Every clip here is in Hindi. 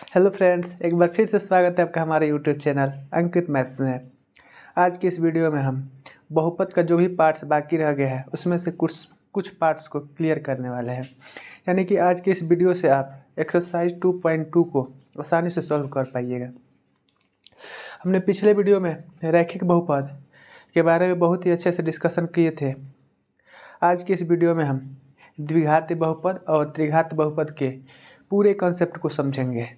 हेलो फ्रेंड्स, एक बार फिर से स्वागत है आपका हमारे यूट्यूब चैनल अंकित मैथ्स में। आज की इस वीडियो में हम बहुपद का जो भी पार्ट्स बाकी रह गया है उसमें से कुछ कुछ पार्ट्स को क्लियर करने वाले हैं। यानी कि आज की इस वीडियो से आप एक्सरसाइज 2.2 को आसानी से सॉल्व कर पाइएगा। हमने पिछले वीडियो में रैखिक बहुपद के बारे में बहुत ही अच्छे से डिस्कशन किए थे। आज की इस वीडियो में हम द्विघाती बहुपद और त्रिघात बहुपद के पूरे कॉन्सेप्ट को समझेंगे।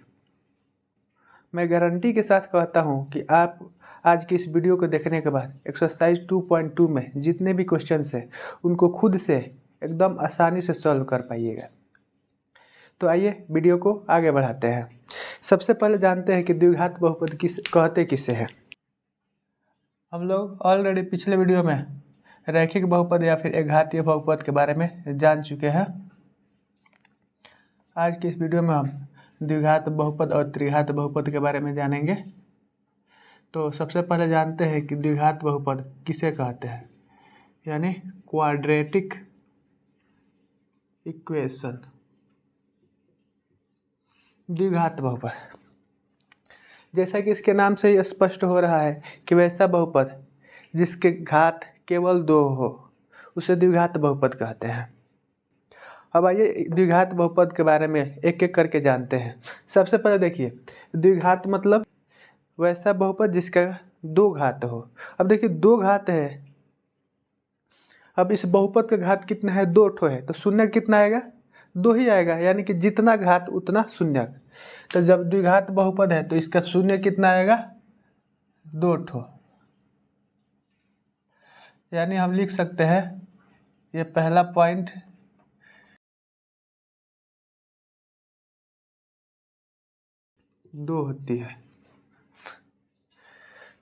मैं गारंटी के साथ कहता हूं कि आप आज की इस वीडियो को देखने के बाद एक्सरसाइज 2.2 में जितने भी क्वेश्चंस हैं उनको खुद से एकदम आसानी से सॉल्व कर पाइएगा। तो आइए वीडियो को आगे बढ़ाते हैं। सबसे पहले जानते हैं कि द्विघात बहुपद कहते किसे हैं। हम लोग ऑलरेडी पिछले वीडियो में रैखिक बहुपद या फिर एकघातीय बहुपद के बारे में जान चुके हैं। आज की इस वीडियो में हम द्विघात बहुपद और त्रिघात बहुपद के बारे में जानेंगे। तो सबसे पहले जानते हैं कि द्विघात बहुपद किसे कहते हैं, यानी क्वाड्रेटिक इक्वेशन। द्विघात बहुपद, जैसा कि इसके नाम से ही स्पष्ट हो रहा है कि वैसा बहुपद जिसके घात केवल 2 हो उसे द्विघात बहुपद कहते हैं। अब आइए द्विघात बहुपद के बारे में एक एक करके जानते हैं। सबसे पहले देखिए, द्विघात मतलब वैसा बहुपद जिसका 2 घात हो। अब देखिए 2 घात है, अब इस बहुपद का घात कितना है, 2 ठो है, तो शून्य कितना आएगा, 2 ही आएगा, यानी कि जितना घात उतना शून्य। तो जब द्विघात बहुपद है तो इसका शून्य कितना आएगा, 2 ठो। यानी हम लिख सकते हैं ये पहला पॉइंट, दो होती है।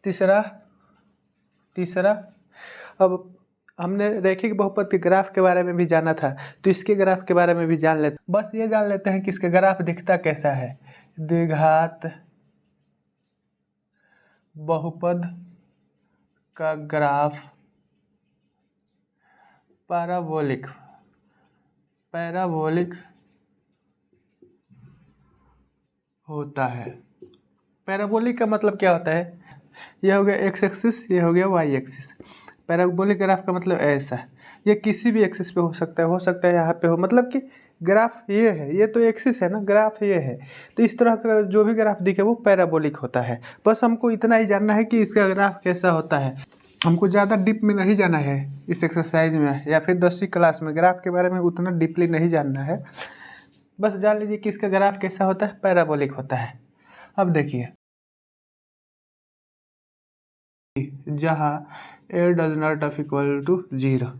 तीसरा अब हमने रैखिक बहुपद के ग्राफ के बारे में भी जाना था, तो इसके ग्राफ के बारे में भी जान लेते। बस ये जान लेते हैं कि इसका ग्राफ दिखता कैसा है। द्विघात बहुपद का ग्राफ पैराबोलिक होता है। पैराबोलिक का मतलब क्या होता है, यह हो गया एक्स एक्सिस, ये हो गया वाई एक्सिस। पैराबोलिक ग्राफ का मतलब ऐसा, ये किसी भी एक्सिस पे हो सकता है यहाँ पे हो, मतलब कि ग्राफ ये है, ये तो एक्सिस है ना, ग्राफ ये है, तो इस तरह का जो भी ग्राफ दिखे वो पैराबोलिक होता है। बस हमको इतना ही जानना है कि इसका ग्राफ कैसा होता है। हमको ज़्यादा डीप में नहीं जाना है इस एक्सरसाइज में, या फिर 10वीं क्लास में ग्राफ के बारे में उतना डीपली नहीं जानना है। बस जान लीजिए कि इसका ग्राफ कैसा होता है, पैराबोलिक होता है। अब देखिए, जहाँ a does not of equal to 0,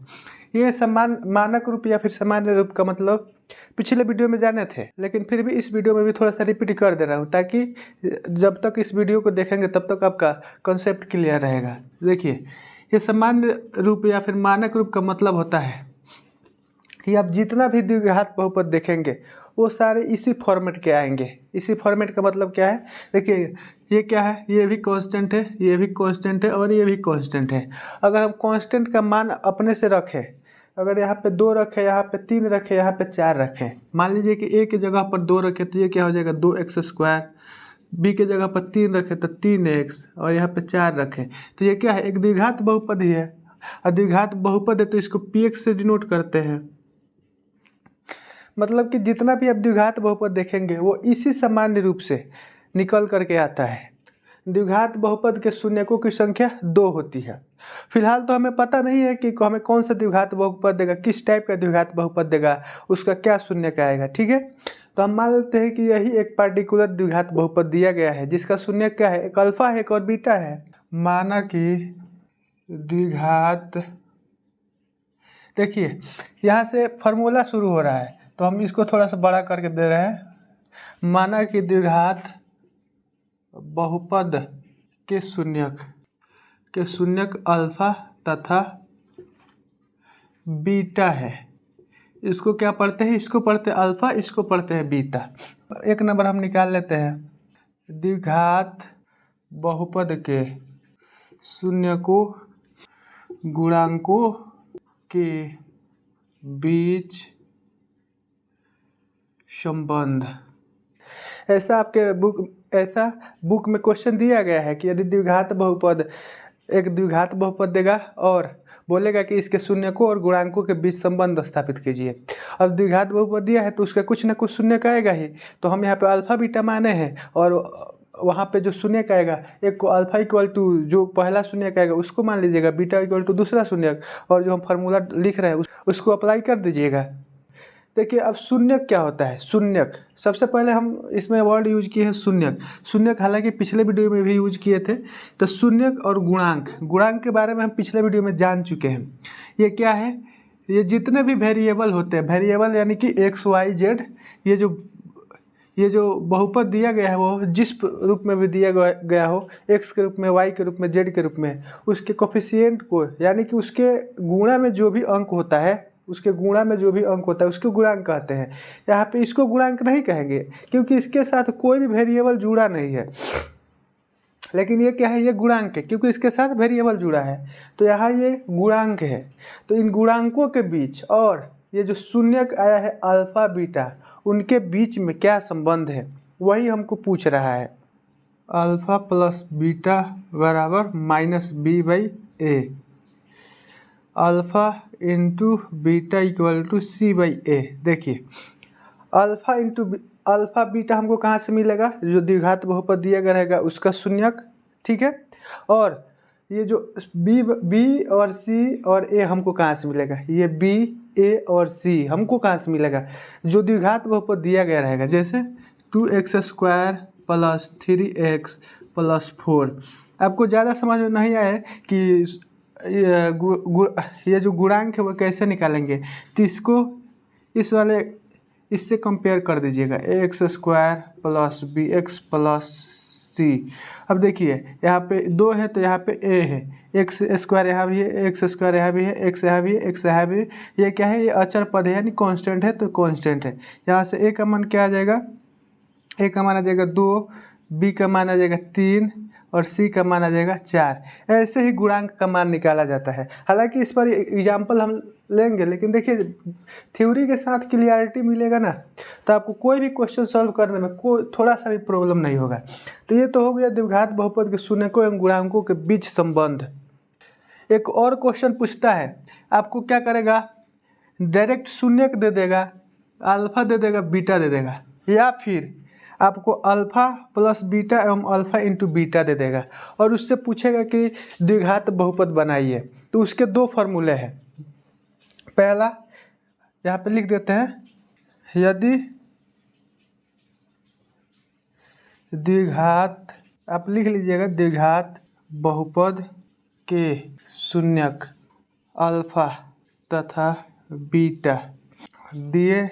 ये समान मानक रूप या फिर सामान्य रूप का मतलब पिछले वीडियो में जाने थे, लेकिन फिर भी इस वीडियो में भी थोड़ा सा रिपीट कर दे रहा हूँ ताकि जब तक इस वीडियो को देखेंगे तब तक आपका कॉन्सेप्ट क्लियर रहेगा। देखिए, ये सामान्य रूप या फिर मानक रूप का मतलब होता है कि आप जितना भी द्विघात बहुपद देखेंगे वो सारे इसी फॉर्मेट के आएंगे। इसी फॉर्मेट का मतलब क्या है, देखिए ये क्या है, ये भी कांस्टेंट है, ये भी कांस्टेंट है और ये भी कांस्टेंट है। अगर हम कांस्टेंट का मान अपने से रखें, अगर यहाँ पे 2 रखें, यहाँ पे 3 रखें, यहाँ पे 4 रखें, मान लीजिए कि ए की जगह पर 2 रखें तो ये क्या हो जाएगा, 2x²। बी की जगह पर 3 रखें तो 3x, और यहाँ पे 4 रखें तो ये क्या है, एक द्विघात बहुपद ही है। और द्विघात बहुपद है तो इसको px से डिनोट करते हैं। मतलब कि जितना भी आप द्विघात बहुपद देखेंगे वो इसी सामान्य रूप से निकल करके आता है। द्विघात बहुपद के शून्यकों की संख्या 2 होती है। फिलहाल तो हमें पता नहीं है कि हमें कौन सा द्विघात बहुपद देगा, किस टाइप का द्विघात बहुपद देगा, उसका क्या शून्य का आएगा, ठीक है। तो हम मान लेते हैं कि यही एक पार्टिकुलर द्विघात बहुपद दिया गया है जिसका शून्य क्या है, एक अल्फा है एक और बीटा है। माना कि द्विघात, देखिए यहाँ से फॉर्मूला शुरू हो रहा है तो हम इसको थोड़ा सा बड़ा करके दे रहे हैं। माना कि द्विघात बहुपद के शून्यक अल्फा तथा बीटा है। इसको क्या पढ़ते हैं, इसको पढ़ते हैं अल्फा, इसको पढ़ते हैं बीटा। एक नंबर हम निकाल लेते हैं, द्विघात बहुपद के शून्यकों गुणांकों के बीच संबंध। ऐसा आपके बुक में क्वेश्चन दिया गया है कि यदि द्विघात बहुपद एक द्विघात बहुपद देगा और बोलेगा कि इसके शून्यकों और गुणांकों के बीच संबंध स्थापित कीजिए। अब द्विघात बहुपद दिया है तो उसका कुछ ना कुछ शून्य का आएगा ही, तो हम यहाँ पे अल्फा बीटा माने हैं और वहाँ पे जो शून्य का आएगा, एक को अल्फा इक्वल टू जो पहला शून्य का आएगा उसको मान लीजिएगा, बीटा इक्वल टू दूसरा शून्य, और जो हम फार्मूला लिख रहे हैं उसको अप्लाई कर दीजिएगा। देखिए अब शून्यक क्या होता है। शून्यक सबसे पहले हम इसमें वर्ड यूज किए हैं शून्यक। शून्यक हालांकि पिछले वीडियो में भी यूज किए थे। तो शून्यक और गुणांक के बारे में हम पिछले वीडियो में जान चुके हैं। ये क्या है, ये जितने भी वेरिएबल होते हैं, वेरिएबल यानी कि एक्स वाई जेड, ये जो बहुपद दिया गया है वो जिस रूप में भी दिया गया हो, एक्स के रूप में, वाई के रूप में, जेड के रूप में, उसके कोफिशिएंट को यानी कि उसके गुणा में जो भी अंक होता है, उसको गुणांक कहते हैं। यहाँ पे इसको गुणांक नहीं कहेंगे क्योंकि इसके साथ कोई भी वेरिएबल जुड़ा नहीं है, लेकिन ये क्या है, ये गुणांक है क्योंकि इसके साथ वेरिएबल जुड़ा है, तो यहाँ ये गुणांक है। तो इन गुणांकों के बीच और ये जो शून्यक आया है अल्फा बीटा, उनके बीच में क्या संबंध है वही हमको पूछ रहा है। अल्फा प्लस बीटा बराबर -b/a, alpha into beta equal to c/a। देखिए अल्फा बीटा हमको कहाँ से मिलेगा, जो द्विघात बहुपद दिया गया रहेगा उसका शून्यक, ठीक है। और ये जो बी और सी और ए हमको कहाँ से मिलेगा, ये बी ए और सी हमको कहाँ से मिलेगा, जो द्विघात बहुपद दिया गया रहेगा, जैसे 2x² + 3x + 4। आपको ज़्यादा समझ में नहीं आया कि ये जो गुणांक है वो कैसे निकालेंगे, तो इसको इससे कंपेयर कर दीजिएगा, ax² + bx + c। अब देखिए यहाँ पे 2 है तो यहाँ पे a है, x² यहाँ भी है, x² यहाँ भी है, x यहाँ भी है, x यहाँ भी है। ये क्या है, ये अचर पद है यानी कांस्टेंट है, तो कांस्टेंट है। यहाँ से a का मान क्या आ जाएगा, a का मान आ जाएगा 2, b का मान आ जाएगा 3 और c का मान आ जाएगा 4। ऐसे ही गुणांक का मान निकाला जाता है। हालांकि इस पर एग्जाम्पल हम लेंगे, लेकिन देखिए थ्योरी के साथ क्लियरिटी मिलेगा ना, तो आपको कोई भी क्वेश्चन सॉल्व करने में कोई थोड़ा सा भी प्रॉब्लम नहीं होगा। तो ये तो हो गया द्विघात बहुपद के शून्यकों एवं गुणांकों के बीच संबंध। एक और क्वेश्चन पूछता है, आपको क्या करेगा, डायरेक्ट शून्यक दे देगा, अल्फा दे देगा, बीटा दे देगा, या फिर आपको अल्फा प्लस बीटा एवं अल्फा इंटू बीटा दे देगा और उससे पूछेगा कि द्विघात बहुपद बनाइए। तो उसके 2 फार्मूले हैं। पहला यहाँ पे लिख देते हैं, यदि द्विघात, आप लिख लीजिएगा, द्विघात बहुपद के शून्यक अल्फा तथा बीटा दिए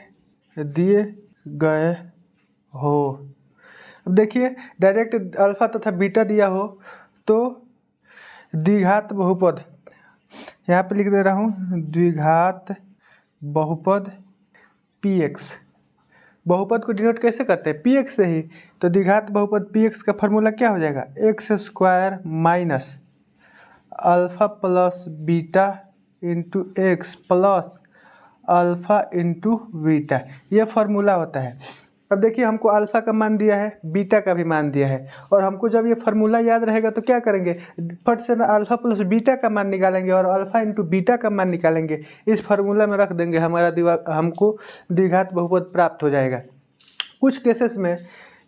गए हो। अब देखिए डायरेक्ट अल्फा तथा बीटा दिया हो तो द्विघात बहुपद, यहाँ पे लिख दे रहा हूँ, द्विघात बहुपद px, बहुपद को डिनोट कैसे करते हैं, px से ही। तो द्विघात बहुपद px का फार्मूला क्या हो जाएगा, x² - alpha plus beta into x plus alpha into beta, ये फार्मूला होता है। अब देखिए हमको अल्फा का मान दिया है, बीटा का भी मान दिया है, और हमको जब ये फार्मूला याद रहेगा तो क्या करेंगे, फट से ना अल्फा प्लस बीटा का मान निकालेंगे और अल्फा इंटू बीटा का मान निकालेंगे, इस फार्मूला में रख देंगे, हमको द्विघात बहुपद प्राप्त हो जाएगा। कुछ केसेस में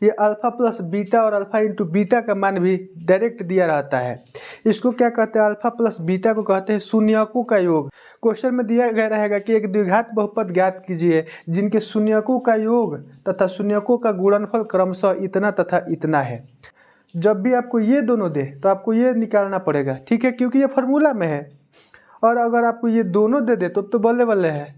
ये अल्फा प्लस बीटा और अल्फा इंटू बीटा का मान भी डायरेक्ट दिया रहता है। इसको क्या कहते हैं, अल्फा प्लस बीटा को कहते हैं शून्यकों का योग। क्वेश्चन में दिया गया रहेगा कि एक द्विघात बहुपद ज्ञात कीजिए जिनके शून्यकों का योग तथा शून्यकों का गुणनफल क्रमशः इतना तथा इतना है। जब भी आपको ये दोनों दे तो आपको ये निकालना पड़ेगा, ठीक है, क्योंकि ये फार्मूला में है। और अगर आपको ये दोनों दे दे तो बल्ले बल्ले है,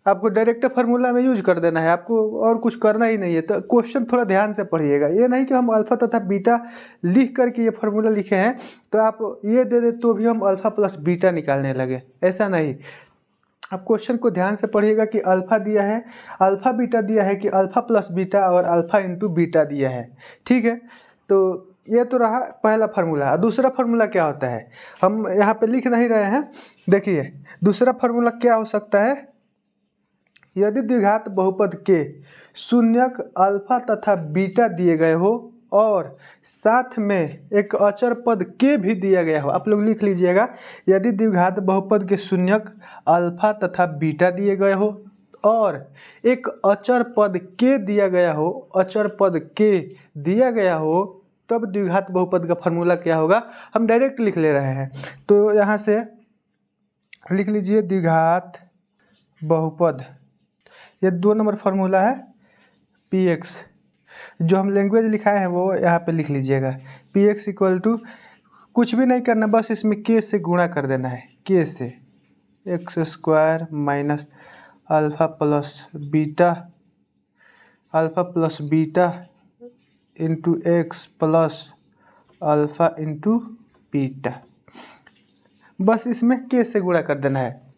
आपको डायरेक्ट फार्मूला में यूज कर देना है, आपको और कुछ करना ही नहीं है। तो क्वेश्चन थोड़ा ध्यान से पढ़िएगा, ये नहीं कि हम अल्फा तथा बीटा लिख करके ये फार्मूला लिखे हैं तो आप ये दे दे तो भी हम अल्फा प्लस बीटा निकालने लगे, ऐसा नहीं। आप क्वेश्चन को ध्यान से पढ़िएगा कि अल्फा दिया है, अल्फा बीटा दिया है कि अल्फा प्लस बीटा और अल्फा इंटू बीटा दिया है, ठीक है। तो ये तो रहा पहला फार्मूला। दूसरा फार्मूला क्या होता है, हम यहाँ पे लिख नहीं रहे हैं। देखिए दूसरा फार्मूला क्या हो सकता है, यदि द्विघात बहुपद के शून्यक अल्फा तथा बीटा दिए गए हो और साथ में एक अचर पद के भी दिया गया हो। आप लोग लिख लीजिएगा, यदि द्विघात बहुपद के शून्यक अल्फा तथा बीटा दिए गए हो और एक अचर पद के दिया गया हो, अचर पद के दिया गया हो, तब द्विघात बहुपद का फॉर्मूला क्या होगा, हम डायरेक्ट लिख ले रहे हैं। तो यहाँ से लिख लीजिए द्विघात बहुपद, ये 2 नंबर फार्मूला है px, जो हम लैंग्वेज लिखाए हैं वो यहाँ पे लिख लीजिएगा। px इक्वल टू कुछ भी नहीं करना, बस इसमें k से गुणा कर देना है, k से x square minus alpha plus beta into x plus alpha into beta, बस इसमें k से गुणा कर देना है।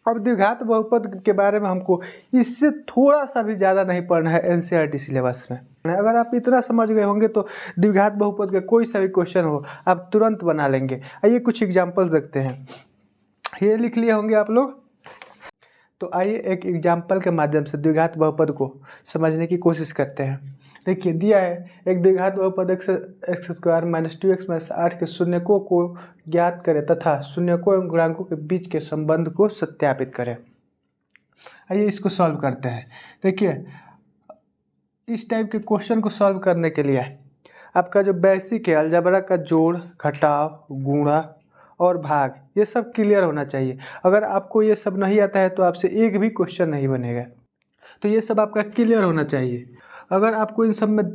अब द्विघात बहुपद के बारे में हमको इससे थोड़ा सा भी ज़्यादा नहीं पढ़ना है एनसीईआरटी सिलेबस में। अगर आप इतना समझ गए होंगे तो द्विघात बहुपद का कोई सा भी क्वेश्चन हो आप तुरंत बना लेंगे। आइए कुछ एग्जांपल देखते हैं। ये लिख लिए होंगे आप लोग, तो आइए एक एग्जाम्पल के माध्यम से द्विघात बहुपद को समझने की कोशिश करते हैं। देखिए दिया है, एक द्विघात बहुपद x square minus 2x minus 8 के शून्यकों को ज्ञात करें तथा शून्यकों एवं गुणांकों के बीच के संबंध को सत्यापित करें। आइए इसको सॉल्व करते हैं। देखिए इस टाइप के क्वेश्चन को सॉल्व करने के लिए आपका जो बेसिक है अलजेब्रा का जोड़, घटाव, गुणा और भाग, ये सब क्लियर होना चाहिए। अगर आपको ये सब नहीं आता है तो आपसे एक भी क्वेश्चन नहीं बनेगा, तो ये सब आपका क्लियर होना चाहिए। अगर आपको इन सब में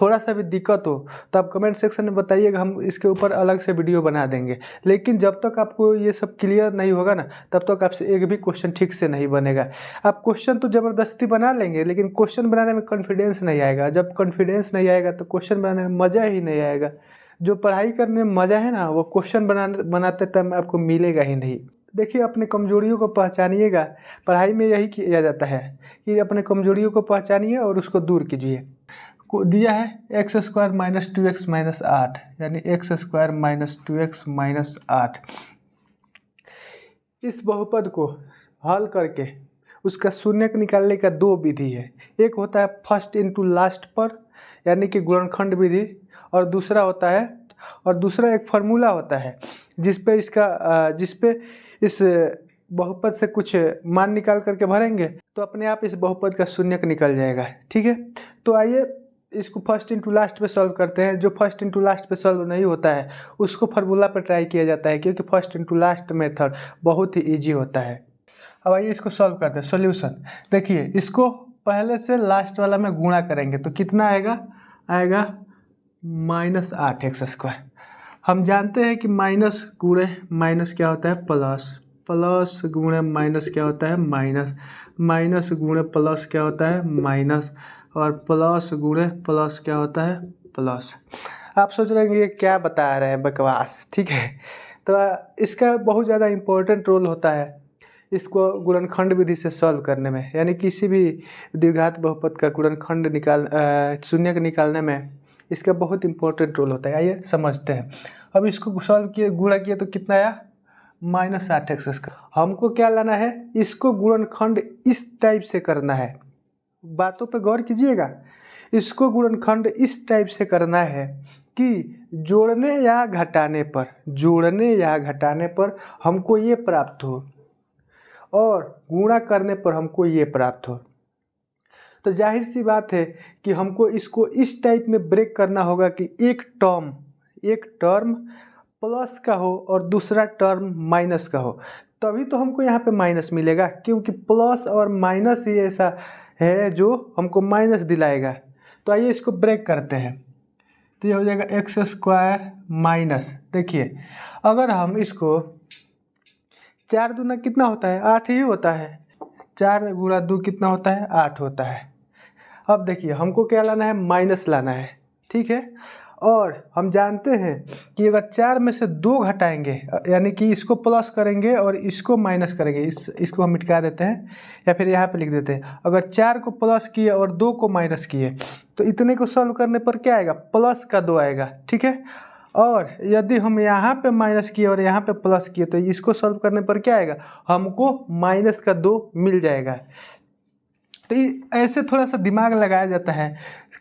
थोड़ा सा भी दिक्कत हो तो आप कमेंट सेक्शन में बताइएगा, हम इसके ऊपर अलग से वीडियो बना देंगे। लेकिन जब तक आपको ये सब क्लियर नहीं होगा ना, तब तक आपसे एक भी क्वेश्चन ठीक से नहीं बनेगा। आप क्वेश्चन तो ज़बरदस्ती बना लेंगे, लेकिन क्वेश्चन बनाने में कॉन्फिडेंस नहीं आएगा। जब कॉन्फिडेंस नहीं आएगा तो क्वेश्चन बनाने में मज़ा ही नहीं आएगा। जो पढ़ाई करने में मज़ा है ना, वो क्वेश्चन बनाते टाइम आपको मिलेगा ही नहीं। देखिए अपने कमजोरियों को पहचानिएगा। पढ़ाई में यही किया जाता है कि अपने कमजोरियों को पहचानिए और उसको दूर कीजिए। दिया है x square minus 2x minus 8, यानी x square minus 2x minus 8। इस बहुपद को हल करके उसका शून्यक निकालने का 2 विधि है। एक होता है फर्स्ट इंटू लास्ट पर, यानी कि गुणनखंड विधि, और दूसरा एक फार्मूला होता है जिसपे इस बहुपद से कुछ मान निकाल करके भरेंगे तो अपने आप इस बहुपद का शून्यक निकल जाएगा। ठीक है, तो आइए इसको फर्स्ट इंटू लास्ट पे सॉल्व करते हैं। जो फर्स्ट इंटू लास्ट पे सॉल्व नहीं होता है उसको फार्मूला पे ट्राई किया जाता है, क्योंकि फर्स्ट इंटू लास्ट मेथड बहुत ही ईजी होता है। अब आइए इसको सॉल्व करते हैं। सॉल्यूशन देखिए, इसको पहले से लास्ट वाला में गुणा करेंगे तो कितना आएगा माइनस 8x स्क्वायर। हम जानते हैं कि माइनस गुणे माइनस क्या होता है, प्लस गुणे माइनस क्या होता है, माइनस गुणे प्लस क्या होता है, माइनस, और प्लस गुणे प्लस क्या होता है, प्लस। आप सोच रहे हैं ये क्या बता रहे हैं, बकवास। ठीक है, तो इसका बहुत ज़्यादा इम्पोर्टेंट रोल होता है इसको गुणनखंड विधि से सॉल्व करने में, यानी किसी भी द्विघात बहुपद का गुणनखंड शून्यक निकालने में इसका बहुत इंपॉर्टेंट रोल होता है। आइए समझते हैं। अब इसको सॉल्व किए, गुणा किए तो कितना आया, माइनस 8x स्क्वायर। हमको क्या लाना है, इसको गुणनखंड इस टाइप से करना है। बातों पे गौर कीजिएगा, इसको गुणनखंड इस टाइप से करना है कि जोड़ने या घटाने पर हमको ये प्राप्त हो और गुणा करने पर हमको ये प्राप्त हो। तो जाहिर सी बात है कि हमको इसको इस टाइप में ब्रेक करना होगा कि एक टर्म प्लस का हो और दूसरा टर्म माइनस का हो, तभी तो हमको यहाँ पे माइनस मिलेगा, क्योंकि प्लस और माइनस ही ऐसा है जो हमको माइनस दिलाएगा। तो आइए इसको ब्रेक करते हैं। तो ये हो जाएगा एक्स स्क्वायर माइनस, देखिए अगर हम इसको 4 दूना कितना होता है, 8 ही होता है। 4 गुणा 2 कितना होता है, 8 होता है। अब देखिए हमको क्या लाना है, माइनस लाना है। ठीक है, और हम जानते हैं कि अगर 4 में से 2 घटाएंगे, यानी कि इसको प्लस करेंगे और इसको माइनस करेंगे, इसको हम मिटा देते हैं या फिर यहाँ पे लिख देते हैं। अगर 4 को प्लस किए और 2 को माइनस किए तो इतने को सॉल्व करने पर क्या आएगा, प्लस का 2 आएगा। ठीक है, और यदि हम यहाँ पे माइनस किए और यहाँ पे प्लस किए तो इसको सॉल्व करने पर क्या आएगा, हमको माइनस का 2 मिल जाएगा। तो तो ऐसे थोड़ा सा दिमाग लगाया जाता है,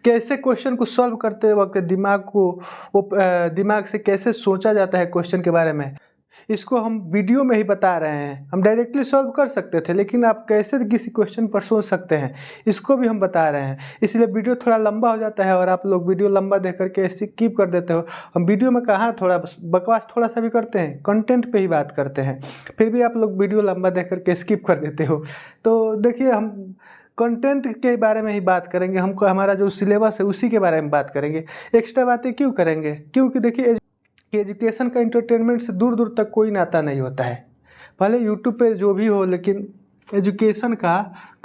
कैसे क्वेश्चन को सॉल्व करते वक्त दिमाग से कैसे सोचा जाता है क्वेश्चन के बारे में, इसको हम वीडियो में ही बता रहे हैं। हम डायरेक्टली सॉल्व कर सकते थे, लेकिन आप कैसे किसी क्वेश्चन पर सोच सकते हैं इसको भी हम बता रहे हैं। इसलिए वीडियो थोड़ा लंबा हो जाता है और आप लोग वीडियो लंबा देख करके स्किप कर देते हो। हम वीडियो में कहाँ थोड़ा बकवास थोड़ा सा भी करते हैं, कंटेंट पे ही बात करते हैं, फिर भी आप लोग वीडियो लंबा देख करके स्किप कर देते हो। तो देखिए, हम कंटेंट के बारे में ही बात करेंगे, हमको हमारा जो सिलेबस है उसी के बारे में बात करेंगे। एक्स्ट्रा बातें क्यों करेंगे? क्योंकि देखिए कि एजुकेशन का एंटरटेनमेंट से दूर दूर तक कोई नाता नहीं होता है। भले यूट्यूब पे जो भी हो, लेकिन एजुकेशन का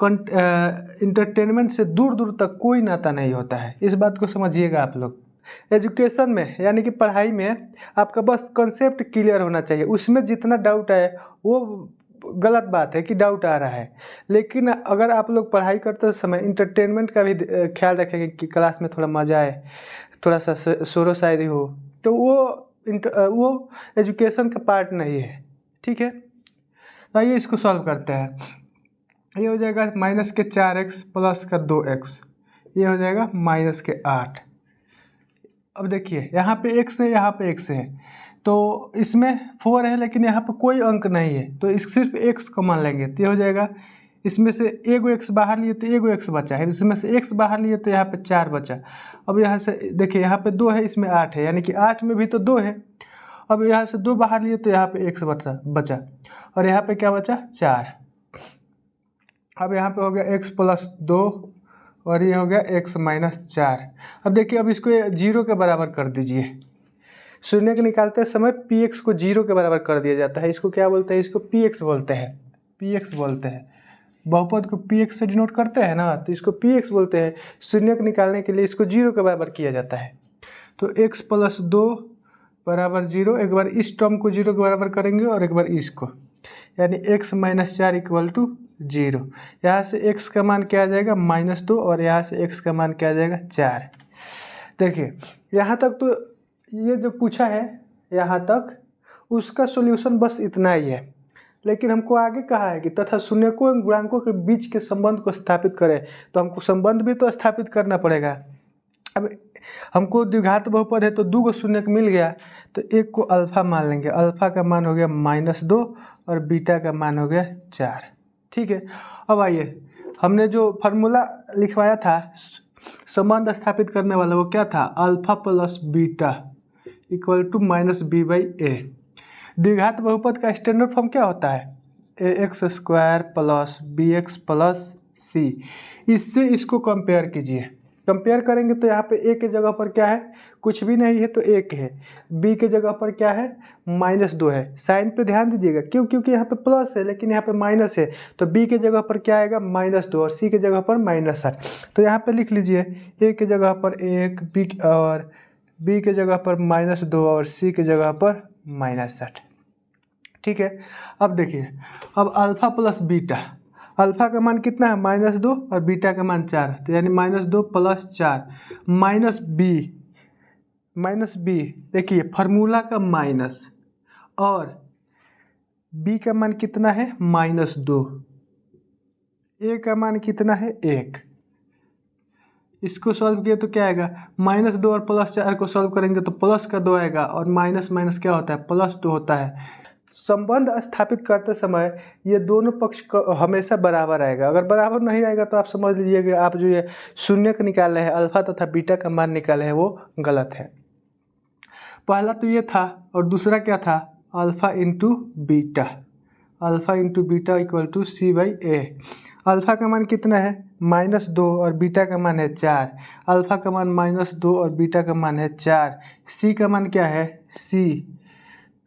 एंटरटेनमेंट से दूर दूर तक कोई नाता नहीं होता है। इस बात को समझिएगा आप लोग। एजुकेशन में यानी कि पढ़ाई में आपका बस कंसेप्ट क्लियर होना चाहिए। उसमें जितना डाउट है वो गलत बात है कि डाउट आ रहा है, लेकिन अगर आप लोग पढ़ाई करते समय इंटरटेनमेंट का भी ख्याल रखेंगे कि क्लास में थोड़ा मज़ा आए, थोड़ा सा शोरो शायरी हो, तो वो एजुकेशन का पार्ट नहीं है। ठीक है, तो आइए इसको सॉल्व करते हैं। ये हो जाएगा -4x प्लस का 2x, ये हो जाएगा -8। अब देखिए यहाँ पे x है, यहाँ पे x है, तो इसमें 4 है लेकिन यहाँ पे कोई अंक नहीं है, तो इस सिर्फ x कॉमन लेंगे तो ये हो जाएगा। इसमें से एगो x बाहर लिए तो एगो x बचा है, इसमें से x बाहर लिए तो यहाँ पे 4 बचा। अब यहाँ से देखिए, यहाँ पे 2 है, इसमें 8 है, यानी कि 8 में भी तो 2 है। अब यहाँ से 2 बाहर लिए तो यहाँ पे x बचा और यहाँ पे क्या बचा? 4। अब यहाँ पे हो गया x प्लस 2 और ये हो गया x माइनस 4। अब देखिए, अब इसको 0 के बराबर कर दीजिए। शून्य के निकालते समय px को 0 के बराबर कर दिया जाता है। इसको क्या बोलते हैं? इसको px बोलते हैं, px बोलते हैं। बहुपद को px से डिनोट करते हैं ना, तो इसको px बोलते हैं। शून्य को निकालने के लिए इसको 0 के बराबर किया जाता है। तो x प्लस 2 बराबर 0, एक बार इस टर्म को 0 के बराबर करेंगे और एक बार इसको, यानी x माइनस 4 इक्वल टू 0। यहाँ से x का मान क्या आ जाएगा? -2 और यहाँ से x का मान क्या आ जाएगा? 4। देखिए यहाँ तक तो ये जो पूछा है, यहाँ तक उसका सॉल्यूशन बस इतना ही है, लेकिन हमको आगे कहा है कि तथा शून्यकों एवं गुणांकों के बीच के संबंध को स्थापित करें, तो हमको संबंध भी तो स्थापित करना पड़ेगा। अब हमको द्विघात बहुपद है तो 2 गो शून्य मिल गया, तो एक को अल्फा मान लेंगे। अल्फा का मान हो गया -2 और बीटा का मान हो गया 4। ठीक है, अब आइए, हमने जो फार्मूला लिखवाया था संबंध स्थापित करने वाला, वो क्या था? Alpha plus beta equal to -b/a। द्विघात बहुपद का स्टैंडर्ड फॉर्म क्या होता है? ax² plus bx plus c। इससे इसको कंपेयर कीजिए। कंपेयर करेंगे तो यहाँ पे a के जगह पर क्या है? कुछ भी नहीं है तो 1 है। b के जगह पर क्या है? -2 है। साइन पे ध्यान दीजिएगा, क्यों? क्योंकि यहाँ पे प्लस है लेकिन यहाँ पे माइनस है, तो b के जगह पर क्या आएगा? -2 और c के जगह पर -8। तो यहाँ पे लिख लीजिए a के जगह पर 1, b के जगह पर -2 और c के जगह पर -8। ठीक है, अब देखिए, अब अल्फा प्लस बीटा, अल्फा का मान कितना है? -2 और बीटा का मान 4, तो यानी -2 प्लस 4 -b। देखिए फार्मूला का माइनस और b का मान कितना है? -2। a का मान कितना है? 1। इसको सॉल्व किए तो क्या आएगा? -2 और +4 को सॉल्व करेंगे तो प्लस का 2 आएगा और माइनस माइनस क्या होता है? +2 होता है। संबंध स्थापित करते समय ये दोनों पक्ष हमेशा बराबर आएगा। अगर बराबर नहीं आएगा तो आप समझ लीजिए कि आप जो ये शून्य का निकाले हैं, अल्फा तथा बीटा का मान निकाले हैं, वो गलत है। पहला तो ये था और दूसरा क्या था? Alpha into beta, alpha into beta equal to c/a। Alpha का मान कितना है? -2 और बीटा का मान है 4। अल्फा का मान -2 और बीटा का मान है 4। c का मान क्या है?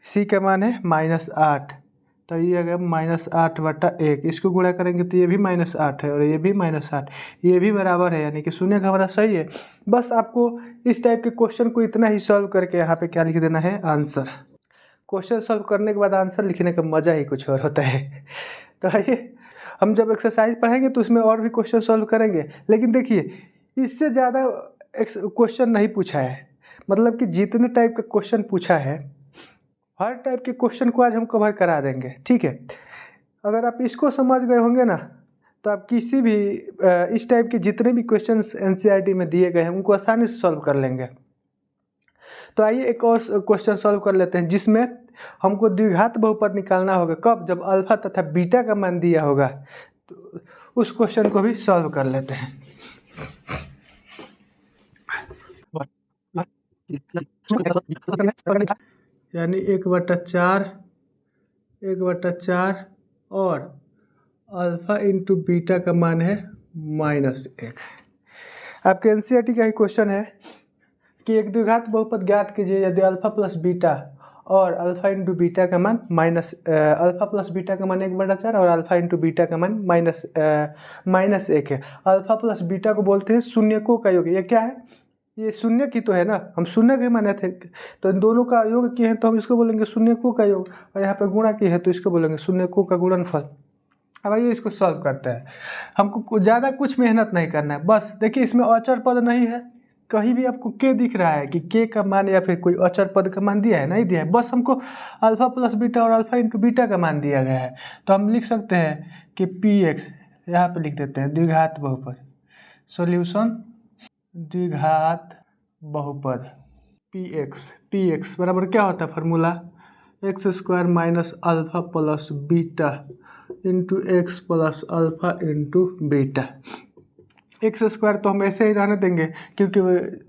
c का मान है -8, तो ये आ गया -8/1। इसको गुणा करेंगे तो ये भी -8 है और ये भी -8, ये भी बराबर है, यानी कि शून्य का हमारा सही है। बस आपको इस टाइप के क्वेश्चन को इतना ही सॉल्व करके यहाँ पे क्या लिख देना है? आंसर। क्वेश्चन सॉल्व करने के बाद आंसर लिखने का मज़ा ही कुछ और होता है। तो आइए, हम जब एक्सरसाइज पढ़ेंगे तो उसमें और भी क्वेश्चन सॉल्व करेंगे, लेकिन देखिए इससे ज़्यादा क्वेश्चन नहीं पूछा है। मतलब कि जितने टाइप का क्वेश्चन पूछा है, हर टाइप के क्वेश्चन को आज हम कवर करा देंगे। ठीक है, अगर आप इसको समझ गए होंगे ना, तो आप किसी भी इस टाइप के जितने भी क्वेश्चंस एनसीईआरटी में दिए गए हैं उनको आसानी से सॉल्व कर लेंगे। तो आइए एक और क्वेश्चन सॉल्व कर लेते हैं जिसमें हमको द्विघात बहुपद निकालना होगा। कब? जब अल्फा तथा बीटा का मान दिया होगा। तो उस क्वेश्चन को भी सॉल्व कर लेते हैं। यानी 1/4 और अल्फा इंटू बीटा का मान है -1। आपके एनसीईआरटी का ही क्वेश्चन है कि एक द्विघात बहुपद ज्ञात कीजिए यदि अल्फा प्लस बीटा और अल्फा इंटू बीटा का मान अल्फा प्लस बीटा का मान 1/4 और अल्फा इंटू बीटा का मान -1 है। अल्फा प्लस बीटा को बोलते हैं शून्यकों का योग। ये क्या है? ये शून्य की तो है ना, हम शून्य के माने थे, तो इन दोनों का योग किए हैं तो हम इसको बोलेंगे शून्यकों का योग, और यहाँ पर गुणा किए हैं तो इसको बोलेंगे शून्यकों का गुणनफल। अब आइए इसको सॉल्व करते हैं। हमको ज़्यादा कुछ मेहनत नहीं करना है, बस देखिए इसमें अचर पद नहीं है, कहीं भी आपको के दिख रहा है कि के का मान या फिर कोई अचर पद का मान दिया है? नहीं दिया है, बस हमको अल्फा प्लस बीटा और अल्फा इंटू बीटा का मान दिया गया है। तो हम लिख सकते हैं कि px, यहाँ पे लिख देते हैं द्विघात बहुपद। सॉल्यूशन द्विघात बहुपद px बराबर क्या होता है formula? x² minus alpha plus beta into x plus alpha into beta. x² तो हम ऐसे ही रहने देंगे क्योंकि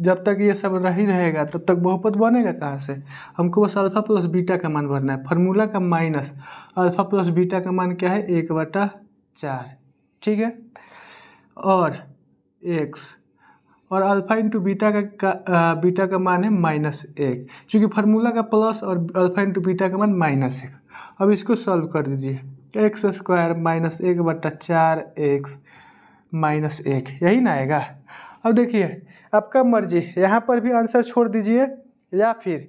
जब तक ये सब रह ही रहेगा तब तक बहुपद बनेगा कहाँ से? हमको बस अल्फा प्लस बीटा का मान भरना है। फार्मूला का माइनस अल्फा प्लस बीटा का मान क्या है? 1/4, ठीक है, और x और अल्फा इंटू बीटा का मान है -1, क्योंकि फार्मूला का प्लस और अल्फा इंटू बीटा का मान -1। अब इसको सॉल्व कर दीजिए। x² माइनस 1/4 x -1, यही ना आएगा। अब देखिए आपका मर्जी, यहाँ पर भी आंसर छोड़ दीजिए या फिर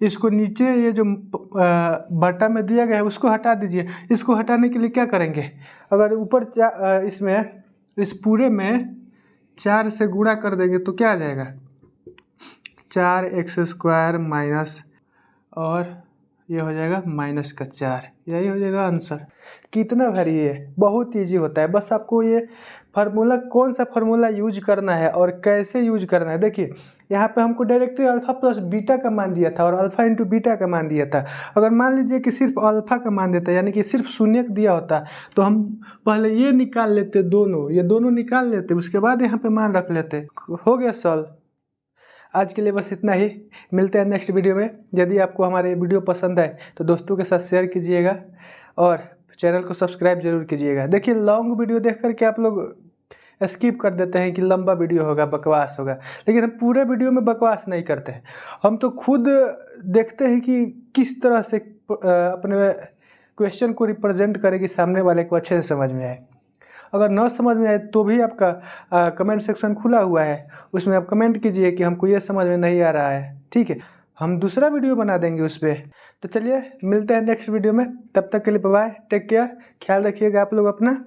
इसको नीचे ये जो बटा में दिया गया है उसको हटा दीजिए। इसको हटाने के लिए क्या करेंगे? अगर ऊपर इसमें इस पूरे में 4 से गुणा कर देंगे तो क्या आ जाएगा? 4x² माइनस और ये हो जाएगा -4, यही हो जाएगा आंसर। कितना भारी है, बहुत इजी होता है। बस आपको ये फार्मूला, कौन सा फार्मूला यूज करना है और कैसे यूज करना है। देखिए यहाँ पे हमको डायरेक्टली अल्फा प्लस बीटा का मान दिया था और अल्फा इंटू बीटा का मान दिया था। अगर मान लीजिए कि सिर्फ अल्फा का मान देता, यानी कि सिर्फ शून्य दिया होता, तो हम पहले ये निकाल लेते, ये दोनों निकाल लेते, उसके बाद यहाँ पे मान रख लेते। हो गया सॉल्व। आज के लिए बस इतना ही, मिलते हैं नेक्स्ट वीडियो में। यदि आपको हमारे वीडियो पसंद आए तो दोस्तों के साथ शेयर कीजिएगा और चैनल को सब्सक्राइब जरूर कीजिएगा। देखिए लॉन्ग वीडियो देख करके आप लोग स्किप कर देते हैं कि लंबा वीडियो होगा, बकवास होगा, लेकिन हम पूरे वीडियो में बकवास नहीं करते हैं। हम तो खुद देखते हैं कि किस तरह से अपने क्वेश्चन को रिप्रेजेंट करें कि सामने वाले को अच्छे से समझ में आए। अगर न समझ में आए तो भी आपका कमेंट सेक्शन खुला हुआ है, उसमें आप कमेंट कीजिए कि हमको ये समझ में नहीं आ रहा है, ठीक है, हम दूसरा वीडियो बना देंगे उस पर। तो चलिए मिलते हैं नेक्स्ट वीडियो में, तब तक के लिए बाय, टेक केयर, ख्याल रखिएगा आप लोग अपना।